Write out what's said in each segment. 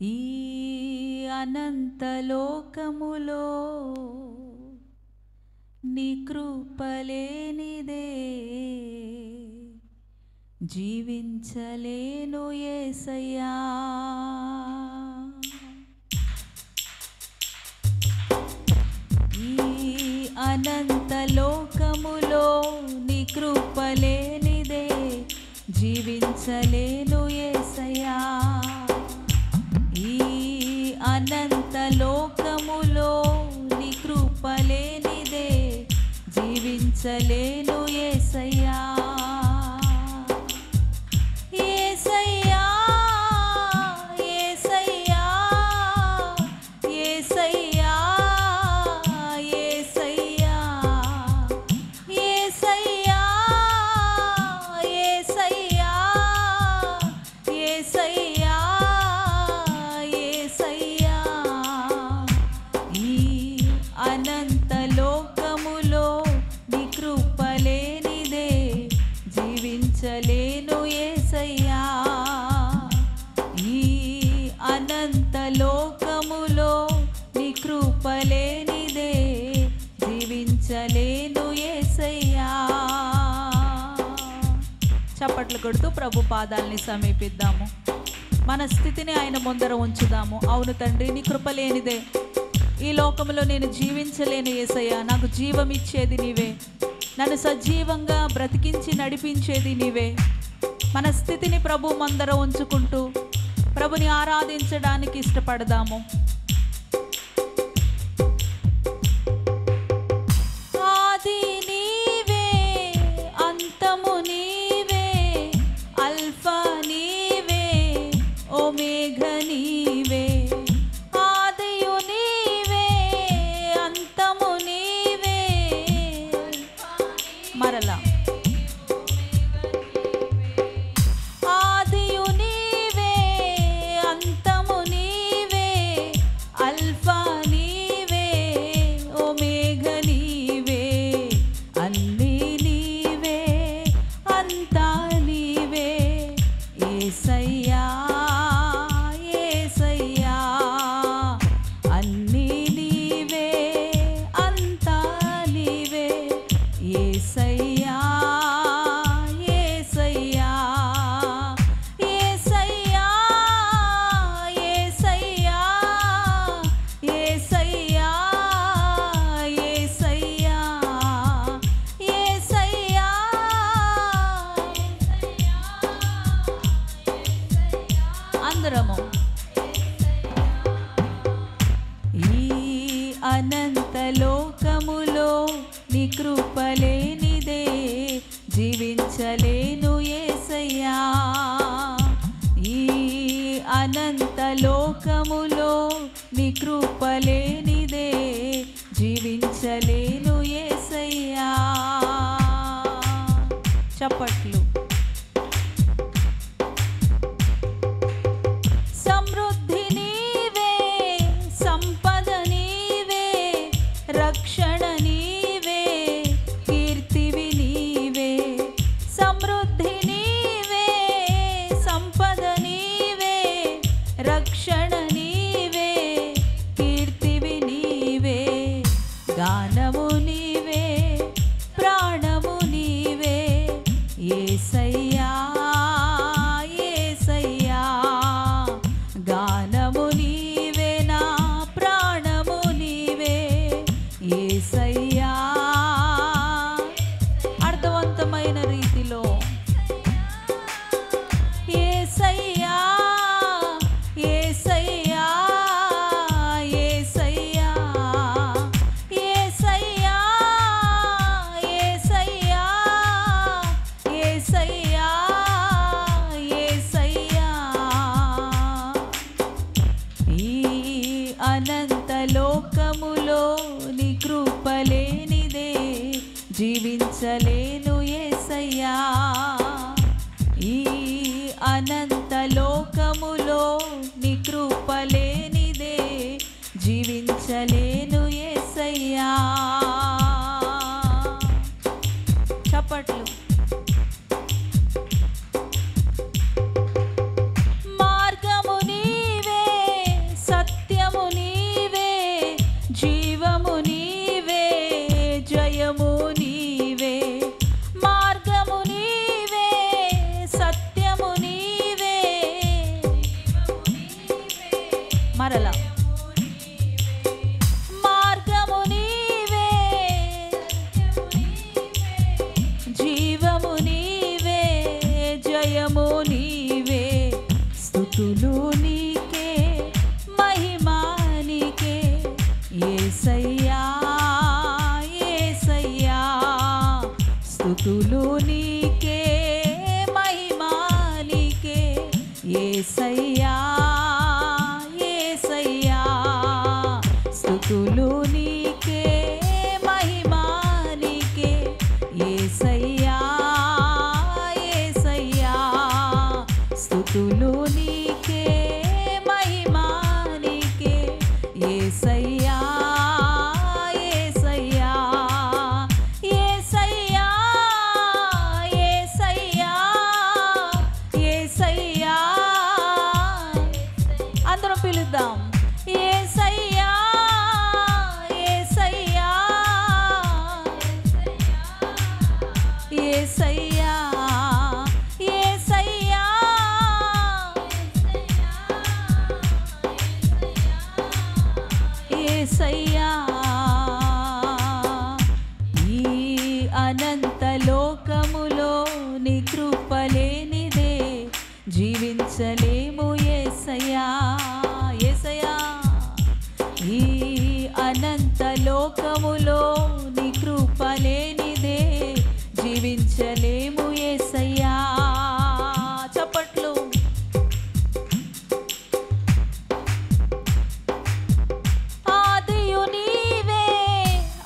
ఈ అనంత లోకములో నీ కృపలేనిదే జీవించలేను యేసయ్యా. ఈ అనంత లోకములో నీ కృపలేనిదే జీవించలేను యేసయ్యా. ఈ అనంత లోకములో నీ కృపలేనిదే జీవించలేను యేసయ్యా. యేసయ్యా యేసయ్యా యేసయ్యా యేసయ్యా యేసయ్యా యేసయ్యా యేసయ్యా యేసయ్యా. ఈ అనంత లోకములో నీ కృపలేనిదే జీవించలేను యేసయ్యా. ఈ అనంత లోకములో నీ కృపలేనిదే జీవించలేను యేసయ్యా. చప్పట్లు కొడుతూ ప్రభు పాదాలని సమీపిద్దాము. మన స్థితిని ఆయన ముందర ఉంచుదాము. అవును తండ్రి, నీ కృపలేనిదే ఈ లోకంలో నేను జీవించలేను యేసయ్యా. నాకు జీవం ఇచ్చేది నీవే, నన్ను సజీవంగా బ్రతికించి నడిపించేది నీవే. మన స్థితిని ప్రభు ముందర ఉంచుకుంటూ ప్రభుని ఆరాధించడానికి ఇష్టపడదాము. ఆది నీవే, అంతము నీవే, అల్ఫా నీవే, ఒమేఘ నీవే. ఆదియు నీవే, అంతము నీవే. మరలా ఆదియు నీవే, అంతము నీవే, అల్ఫా నీవే, ఒమేఘ నీవే. అన్నీ నీవే, అంతా నీవే యేసయ్యా యేసయ్యా. అన్నీ నీవే, అంతా నీవే యేసయ్యా యేసయ్యా యేసయ్యా యేసయ్యా యేసయ్యా యేసయ్యా యేసయ్యా. అందరము ఈ అనంత లోకములో నీ కృపలేనిదే జీవించలేను యేసయ్యా. ఈ అనంత లోకములో నీ కృపలేనిదే జీవించలేను యేసయ్యా. చప్పట్లు. సమృద్ధి నీవే, సంపద నీవే, రక్షణ నీవే, కీర్తివి నీవే. సమృద్ధి నీవే, సంపద నీవే, రక్షణ నీవే, కీర్తివి నీవే. గానము నీవే, ప్రాణము నీవే యేసయ్యా యేసయ్యా. గానము నీవే, నా ప్రాణము నీవే యేసయ్యా. అర్థవంతమైన రీతిలో యేసయ్యా యేసయ్యా యేసయ్యా యేసయ్యా యేసయ్యా యేసయ్యా యేసయ్యా. ఈ అనంత లోకములో నీ కృపలేనిదే జీవించలేను యేసయ్యా. ఈ అనంత లోకములో నీ కృపలేనిదే జీవించలేను యేసయ్యా. చప్పట్లు. మార్గము నీవే, మరలా మార్గము నీవే, జీవము నీవే, జయము నీవే, స్తుతులు నీకే, మహిమా నీకే, యేసయ్యా యేసయ్యా, స్తుతులు నీకే, మహిమా నీకే, యేసయ్యా యేసయ్యా, స్తుతులు నీకే, మహిమా నీకే, యేసయ్యా యేసయ్యా, స్తుతులు నీకే, మహిమా నీకే, యేసయ్యా యేసయ్యా, యేసయ్యా యేసయ్యా, యేసయ్యా. అందరం పిలుద్దాం. యేసయ్యా యేసయ్యా, యేసయ్యా యేసయ్యా, యేసయ్యా. ఈ అనంత లోకములో నీ కృపలేనిదే జీవించలేము యేసయ్యా యేసయ్యా. ఈ అనంత లోకములో నీ కృపలేనిదే జీవించలేము యేసయ్యా. చప్పట్లు. ఆదియు నీవే,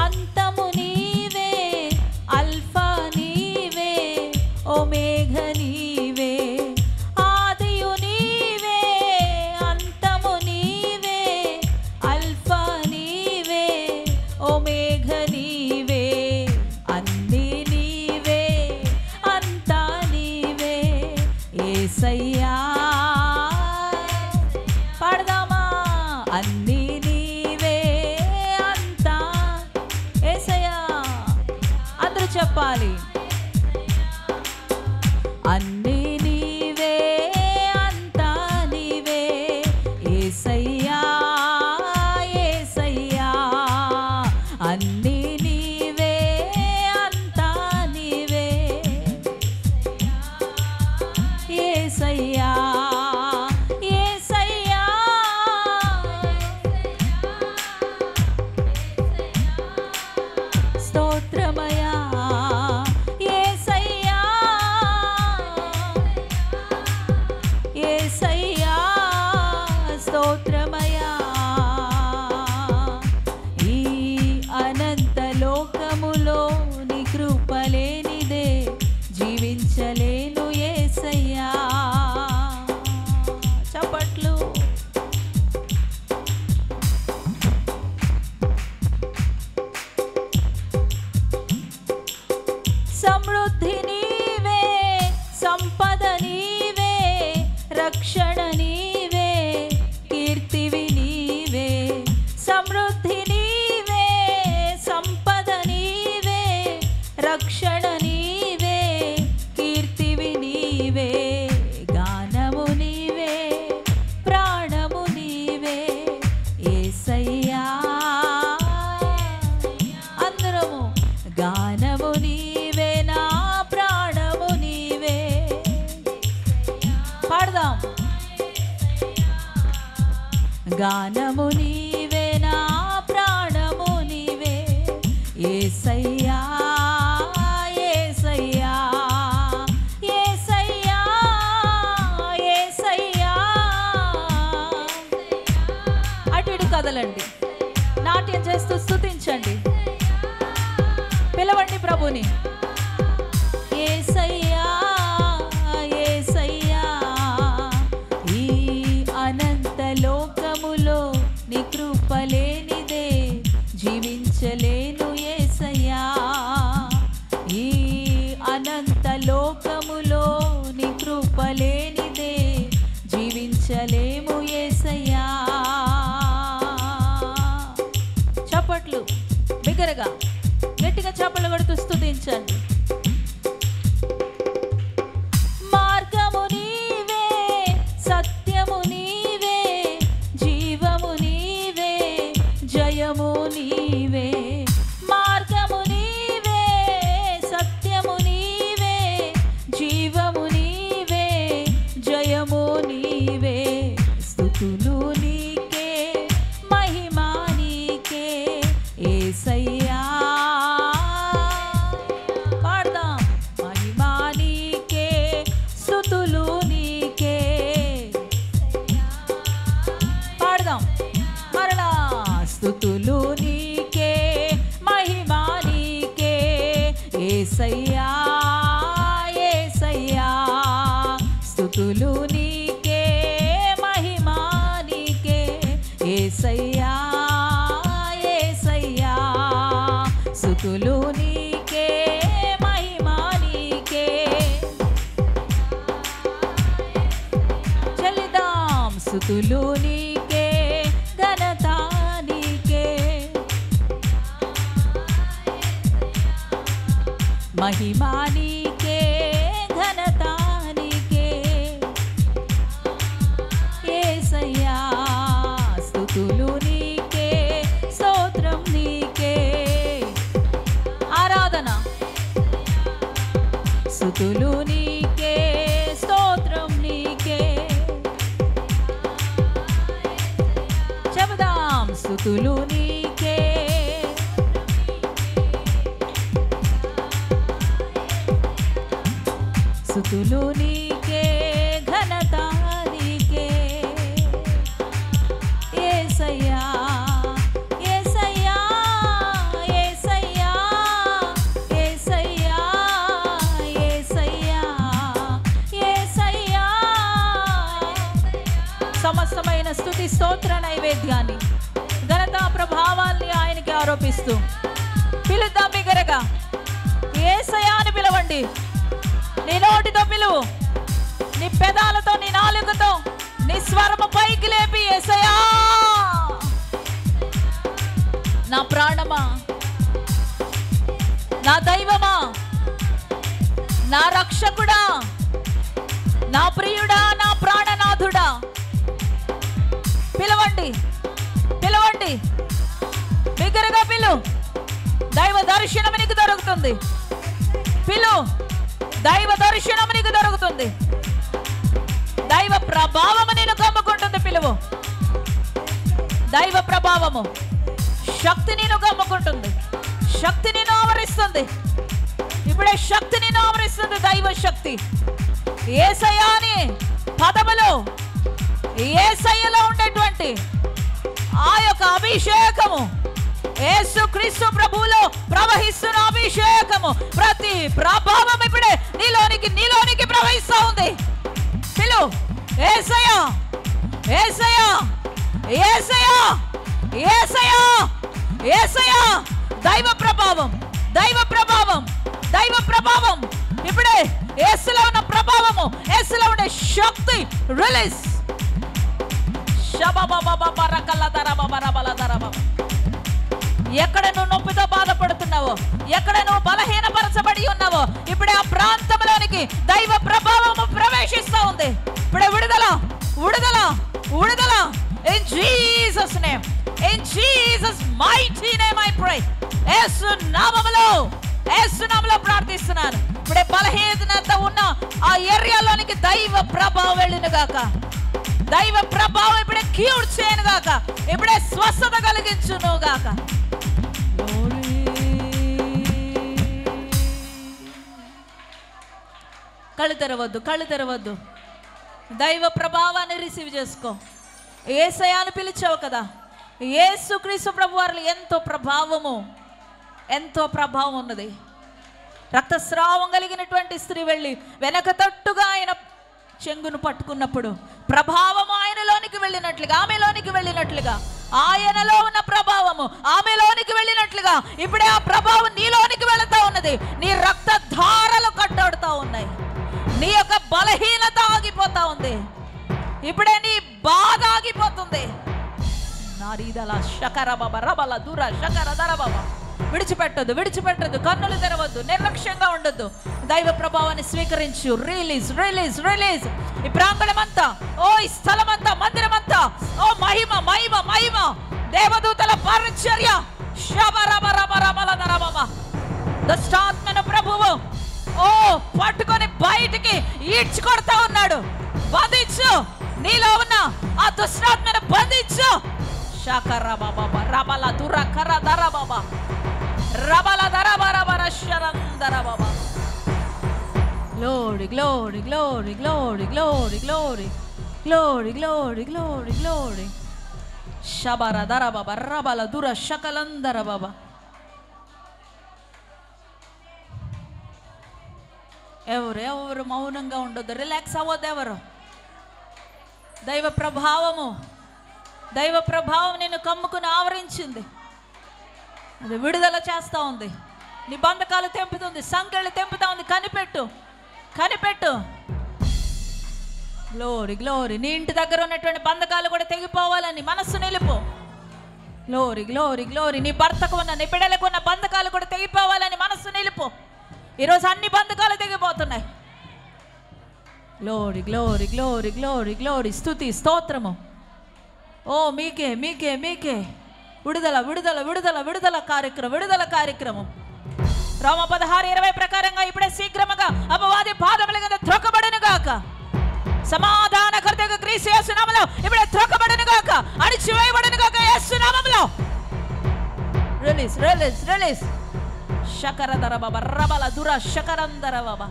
అంతము నీవే, అల్ఫా నీవే, ఒమేఘ నీవే. ఆదియు నీవే, అంతము నీవే, అల్ఫా నీవే, ఒమేఘ నీవే, అన్నీ నీవే, అంతా నీవే, యేసయ్యా. పాడదామా? అన్నీ నీవే, అంతా యేసయ్యా. అందరూ చెప్పాలి. అన్నీ నీవే, అంతా నీవే, యేసయ్యా యేసయ్యా. అన్నీ నీవే, అంతా నీవే, యేసయ్యా యేసయ్యా. స్తోత్రమయా యేసయ్యా యేసయ్యా, స్తోత్రమయా. ఈ అనంత లోకములో నీ కృపలేనిదే జీవించలేను యేసయ్యా. చప్పట్లు. సమృద్ధి నీవే, సంపద నీవే, రక్షణ నీవే, కీర్తివి నీవే. సమృద్ధి నీవే, సంపద నీవే, రక్షణ నీవే, కీర్తివి నీవే, గానము నీవే, ప్రాణము నీవే, యేసయ్యా. అందరము గానము నీవే, నా ప్రాణము నీవే. పాడదాం. గానము నీవే, నా ప్రాణము నీవే, యేసయ్యా యేసయ్యా, యేసయ్యా యేసయ్యా. అటు ఇటు కదలండి, నాట్యం చేస్తూ స్తుతించండి, పిలవండి ప్రభుని. యేసయ్యా యేసయ్యా. ఈ అనంత లోకములో నీ కృపలేనిదే జీవించలేను యేసయ్యా. ఈ అనంత లోకములో నీ కృపలేనిదే జీవించలేము యేసయ్యా. చప్పట్లు బిగ్గరగా గట్టిగా చప్పట్లు కొడుతూ స్తుతించండి. మార్గము నీవే, సత్యము నీవే, జీవ నీవే, స్తుతులు నీకే, మహిమా నీకే యేసయ్యా. పాడదాం. మహిమా నీకే, స్తుతులు నీకే. పాడదాం మరలా. స్తుతులు నీకే, మహిమా నీకే యేసయ్యా, యేసయ్యా. స్తుతులు నీకే, మహిమా నీకే యేసయ్యా, యేసయ్యా. స్తుతులు నీకే, మహిమా నీకే. చెల్లిదాం. స్తుతులు నీకే, ఘనత నీకే, మహిమా నీకే, ఘనత నీకే యేసయ్యా. స్తుతులు నీకే, స్తోత్రం నీకే. ఆరాధన. స్తుతులు నీకే, స్తోత్రం నీకే. చెబుదాం. స్తుతులు నీకే, స్తుతులు నీకే, ఘనత నీకే యేసయ్యా, యేసయ్యా, యేసయ్యా, యేసయ్యా, యేసయ్యా, యేసయ్యా. సమస్తమైన స్తుతి స్తోత్ర నైవేద్యాన్ని, ఘనత ప్రభావాల్ని ఆయనకి ఆరోపిస్తూ పిలుద్దాం బిగ్గరగా. యేసయ్యా అని పిలవండి. నీ నోటితో పిలువు, నీ పెదాలతో, నీ నాలుకతో, నీ స్వరము పైకి లేపి యేసయ్యా. నా ప్రాణమా, నా దైవమా, నా రక్షకుడా, నా ప్రియుడా, నా ప్రాణనాథుడా. పిలవండి, పిలవండి, బిగ్గరగా పిలు. దైవ దర్శనం నీకు దొరుకుతుంది. పిలు. దైవ దర్శనం నీకు దొరుకుతుంది. దైవ ప్రభావము నేను కమ్ముకుంటుంది. పిలువు. దైవ ప్రభావము, శక్తి నేను కమ్ముకుంటుంది. శక్తి నేను ఆవరిస్తుంది. ఇప్పుడే శక్తి నేను ఆవరిస్తుంది. దైవ శక్తి. యేసయ్యా అని పదములో, యేసయ్యలో ఉండేటువంటి ఆ యొక్క అభిషేకము, యేసుక్రీస్తు ప్రభువులో ప్రవహిస్తున్న అభిషేకము, ప్రతి ప్రభావం ఇప్పుడే నీలోనికి ప్రవహిస్తూ ఉంది. పిలు. యేసయ్యా, యేసయ్యా, యేసయ్యా, యేసయ్యా, యేసయ్యా. దైవ ప్రభావం, దైవ ప్రభావం, దైవ ప్రభావం. ఇప్పుడే యేసులో ఉన్న ప్రభావము, యేసులో ఉండే శక్తి రిలీజ్. ఎక్కడ నువ్వు నొప్పితో బాధపడుతున్నావో, ఎక్కడ నువ్వు బలహీనపరచబడి ఉన్నావో, ఇప్పుడే ఆ ప్రాంతంలోనికి దైవ ప్రభావము ప్రవేశిస్తూ ఉంది. ఇప్పుడే విడుదల, విడుదల, విడుదల. In Jesus name, in Jesus mighty name I pray. యేసు నామములో, యేసు నామములో ప్రార్థిస్తున్నాను. ఇప్పుడే బలహీనత ఉన్న ఆ ఏరియాలోనికి దైవ ప్రభావం వెళ్ళిన గాక. దైవ ప్రభావం ఇప్పుడే క్యూర్ చేయను గాక. ఇప్పుడే స్వస్థత కలిగించును గాక. కళ్ళు తెరవద్దు, కళ్ళు తెరవద్దు. దైవ ప్రభావాన్ని రిసీవ్ చేసుకో. యేసయ్యాను పిలిచావు కదా. యేసుక్రీస్తు ప్రభు వారిలో ఎంతో ప్రభావము, ఎంతో ప్రభావం ఉన్నది. రక్తస్రావం కలిగినటువంటి స్త్రీ వెళ్ళి వెనక తట్టుగా ఆయన చెంగును పట్టుకున్నప్పుడు ప్రభావము ఆయనలోనికి వెళ్ళినట్లుగా, ఆమెలోనికి వెళ్ళినట్లుగా, ఆయనలో ఉన్న ప్రభావము ఆమెలోనికి వెళ్ళినట్లుగా ఇప్పుడే ఆ ప్రభావం నీలోనికి వెళుతూ ఉన్నది. నీ రక్త ధారలు కట్టడుతూ ఉన్నాయి. నీ యొక్క బలహీనత ఆగిపోతా ఉంది. ఇప్పుడే నీ బాధ ఆగిపోతుంది. నారీదల శకర బాబా రబల దూర శకర దర బాబా. విడిచిపెట్టద్దు, విడిచిపెట్టద్దు. కన్నులు తెరవద్దు, నిర్లక్ష్యంగా ఉండొద్దు. దైవ ప్రభావాన్ని స్వీకరించు. Release, release, release. ఈ ప్రాంగణమంతా, ఓ ఈ స్థలమంతా, మందిరమంతా, ఓ మహిమ, మహిమ, మహిమ. దేవదూతల పరిచర్య. దుష్టాత్మను ప్రభువు ఓ పట్టుకొని బయటికి ఈడ్చుకొడతా ఉన్నాడు. బంధించు, నీలో ఉన్న ఆ దుష్టాత్మను బంధించు. షకర బాబా రబల దుర కర దర బాబా రబల దర బర శరందర బాబా. Glory, glory, glory, glory, glory, glory, glory, glory, glory, glory. Shabara dara baba rabala dura shakalandara baba. ఎవరు మౌనంగా ఉండొద్దు, రిలాక్స్ అవ్వద్దు ఎవరు. దైవ ప్రభావం నిన్ను కమ్ముకుని ఆవరించింది. అది విడుదల చేస్తూ ఉంది, నీ బంధకాలు తెంపుతుంది, సంకెళ్ళు తెంపుతా ఉంది. కనిపెట్టు. Glory glory. నీ ఇంటి దగ్గర ఉన్నటువంటి బంధకాలు కూడా తెగిపోవాలని మనస్సు నిలుపు. Glory glory glory. నీ భర్తకు ఉన్న, నీ బిడ్డలకు ఉన్న బంధకాలు కూడా తెగిపోవాలని మనస్సు నిలుపు. ఈరోజు అన్ని బంధకాలు తెగిపోతున్నాయి. Glory glory glory glory glory. స్తుతి స్తోత్రము. ఓ మీకే విడుదల కార్యక్రమం. రోమ 16:20 ప్రకారంగా ఇప్పుడే శీఘ్రముగా అపవాది పాదముల కింద త్రొక్కబడును గాక. సమాధానకర్తగా క్రీస్తు యేసు నామములో ఇప్పుడే త్రొక్కబడును గాక, అణిచివేయబడును గాక యేసు నామములో. రిలీజ్. శకరదర బాబా రబల దుర శకరందర బాబా.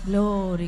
గ్లోరీ.